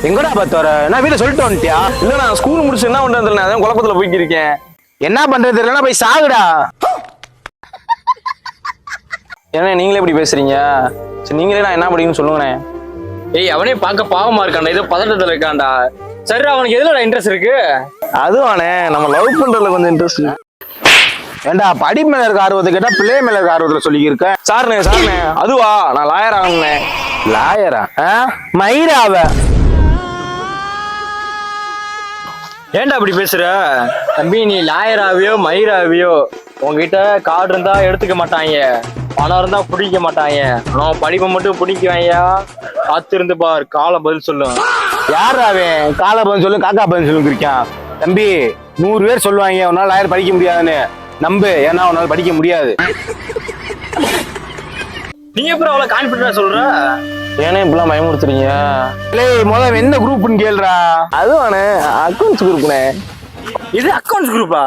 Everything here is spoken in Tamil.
எங்கடா பார்த்து வர நான் வீட்டுல சொல்லிட்டு வந்துட்டியா? இல்ல நான் ஸ்கூல் முடிச்சு என்ன பண்றது அதான் குழப்பத்துல போய்க்கு இருக்கேன். என்ன பண்றது இல்லைன்னா போய் சாகுடா. ஏன்னா நீங்களே இப்படி பேசுறீங்க? சரி நீங்களே நான் என்ன படிக்கணும்னு சொல்லுங்கண்ணே. ஏய் அவனே பார்க்க பாவமா இருக்கான்டா, ஏதோ பதட்டத்துல இருக்கான்டா. சரி அவனுக்கு எதுல இன்ட்ரெஸ்ட் இருக்கு? அதுவானே நம்ம லவ் பண்றதுல கொஞ்சம் இன்ட்ரெஸ்ட். ஏண்டா படிப்பு மேல இருக்க ஆர்வத்தை கேட்டா பிள்ளை மேல இருக்க ஆர்வத்துல சொல்லியிருக்க. சார்ண்ணே அதுவா நான் லாயர் ஆகணும்ண்ணே. லாயரா? மயிராவ ஏன்டா அப்படி பேசுற தம்பி? நீ லாயராவியோ மயிராவியோ உங்ககிட்ட கார்டு இருந்தா எடுத்துக்க மாட்டாங்க, பணம் இருந்தா பிடிக்க மாட்டாங்க. ஆனா படிப்பை மட்டும் பிடிக்குவாங்க. காத்திருந்து பார், காலை பதில் சொல்லும். யார் அவன்? காலை பதில் சொல்லு காக்கா பதில் சொல்லு இருக்கான். தம்பி 100 பேர் சொல்லுவாங்க உன்னால லாயர் படிக்க முடியாதுன்னு. நம்பு, ஏன்னா உன்னால படிக்க முடியாது. நீ எப்படி அவ்வளவு கான்பிடண்டா சொல்ற? ஏனே இப்பெல்லாம் பயமுறுத்துறீங்க? முதல்ல என்ன குரூப்னு கேளுடா. அதுவானே அக்கௌண்ட்ஸ் குரூப்ண்ணே. இது அக்கௌண்ட்ஸ் குரூப்பா?